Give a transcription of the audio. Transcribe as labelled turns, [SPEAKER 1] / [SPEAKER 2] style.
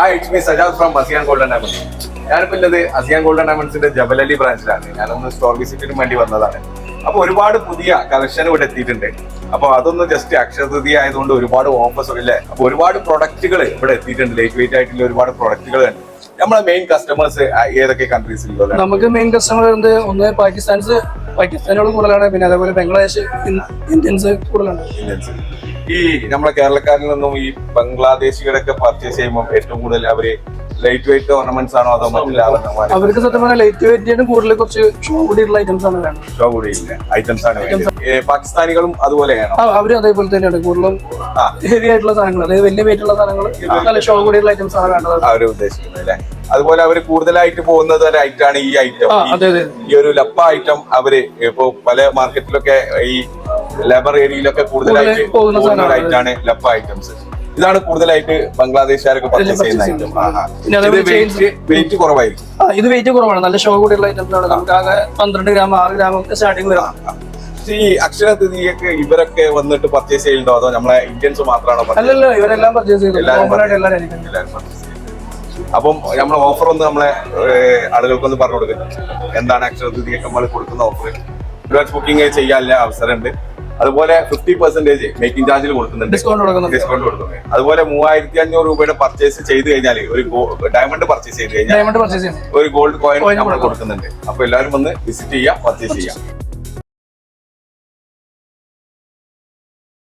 [SPEAKER 1] Hi, it's me Sajad from ASEAN Golden Diamonds. ഞാനിപ്പോൾ ഉള്ളത് ASEAN Golden Diamondsന്റെ Jebel Ali ബ്രാഞ്ചിലാണ്. ഞാനൊന്ന് store വിസിറ്റിന് വേണ്ടി വന്നതാണ്. അപ്പോൾ ഒരുപാട് പുതിയ കളക്ഷൻ ഇവിടെ എത്തിയിട്ടുണ്ട്. അപ്പോൾ അതൊന്ന് ജസ്റ്റ് അക്ഷരതൃതി ആയതുകൊണ്ട് ഒരുപാട് ഓഫേഴ്സ് ഇല്ലേ. അപ്പോൾ ഒരുപാട് പ്രൊഡക്റ്റുകൾ ഇവിടെ എത്തിയിട്ടുണ്ട്. ലൈറ്റ് വെയിറ്റ് ആയിട്ടുള്ള ഒരുപാട് പ്രൊഡക്റ്റുകൾ ഉണ്ട്. നമ്മളെ മെയിൻ കസ്റ്റമേഴ്സ് ഏതൊക്കെ കൺട്രീസിലുള്ള?
[SPEAKER 2] നമുക്ക് മെയിൻ കസ്റ്റമർ ഒന്ന് പാകിസ്ഥാനികൾ കൂടുതലാണ്, പിന്നെ അതേപോലെ ബംഗ്ലാദേശ്, ഇന്ത്യൻസ് കൂടുതലാണ്.
[SPEAKER 1] ഇന്ത്യൻസ് ഈ നമ്മളെ കേരളക്കാരിൽ നിന്നും ഈ ബംഗ്ലാദേശികളൊക്കെ പർച്ചേസ് ചെയ്യുമ്പോൾ ഏറ്റവും കൂടുതൽ അവര് ലൈറ്റ് വെയിറ്റ് ഓർണമെന്റ്സ് ആണോ അതോ മറ്റുള്ള
[SPEAKER 2] അവർക്ക് സത്യം പറഞ്ഞാൽ ലൈറ്റ് വെയിറ്റ് കൂടുതൽ കുറച്ച് ഷോ കൂടിയുള്ള ഐറ്റംസ് ആണ് വേണം.
[SPEAKER 1] ഷോ കൂടിയില്ല ഐറ്റംസ് ആണ് വേണ്ടത്. പാകിസ്ഥാനികളും അതുപോലെയാണോ?
[SPEAKER 2] അവരും അതേപോലെ തന്നെയാണ് കൂടുതലും ഹെവി ആയിട്ടുള്ള സാധനങ്ങൾ, അതായത് വലിയ വെയിറ്റ് ഉള്ള സാധനങ്ങൾ, നല്ല ഷോ കൂടിയുള്ള ഐറ്റംസ് ആണ് വേണ്ടത്
[SPEAKER 1] അവര് ഉദ്ദേശിക്കുന്നത് അല്ലെ. അതുപോലെ അവര് കൂടുതലായിട്ട് പോകുന്നത് ഒരു ഐറ്റാണ് ഈ ഐറ്റം. ഈ ഒരു ലപ്പ ഐറ്റം അവര് ഇപ്പൊ പല മാർക്കറ്റിലൊക്കെ ഈ ലേബർ ഏരിയയിലൊക്കെ കൂടുതലായിട്ട് പോകുന്ന ഐറ്റാണ് ലപ്പ ഐറ്റംസ്. ഇതാണ് കൂടുതലായിട്ട് ബംഗ്ലാദേശുകാരൊക്കെ പർച്ചേസ് ചെയ്യുന്ന ഐറ്റം. വെയിറ്റ് കുറവായിരിക്കും.
[SPEAKER 2] ഇത് വെയിറ്റ് കുറവാണ്, നല്ല ഷോ കൂടിയുള്ള ഐറ്റംസ് ആണ്. നമുക്ക് ആകെ 12 ഗ്രാം 6 ഗ്രാം ഒക്കെ സ്റ്റാർട്ടിങ് വരാം.
[SPEAKER 1] ഈ അക്ഷരതൃതിയൊക്കെ ഇവരൊക്കെ വന്നിട്ട് പർച്ചേസ് ചെയ്യുന്നുണ്ടോ അതോ നമ്മളെ ഇന്ത്യൻസ് മാത്രമാണോ?
[SPEAKER 2] അല്ലല്ലോ, ഇവരെല്ലാം പർച്ചേസ് ചെയ്യുന്നു.
[SPEAKER 1] അപ്പം നമ്മളെ ഓഫർ ഒന്ന് നമ്മളെ ആളുകൾക്കൊന്ന് പറഞ്ഞു കൊടുക്കുക. എന്താണ് അക്ഷരതൃതിയൊക്കെ നമ്മൾ കൊടുക്കുന്ന ഓഫർ? അഡ്വാൻസ് ബുക്കിംഗ് ചെയ്യാനുള്ള അവസരമുണ്ട്. അതുപോലെ 50% മേക്കിംഗ് ചാർജിൽ കൊടുക്കുന്നുണ്ട്, ഡിസ്കൗണ്ട് കൊടുക്കുന്നുണ്ട്. അതുപോലെ 3500 രൂപയുടെ പർച്ചേസ് ചെയ്ത് കഴിഞ്ഞാൽ ഒരു ഡയമണ്ട് പർച്ചേസ് ചെയ്ത് കഴിഞ്ഞാൽ ഒരു ഗോൾഡ് കോയിൻ നമ്മൾ കൊടുക്കുന്നുണ്ട്. അപ്പൊ എല്ലാവരും വന്ന് വിസിറ്റ് ചെയ്യാം, പർച്ചേസ് ചെയ്യാം.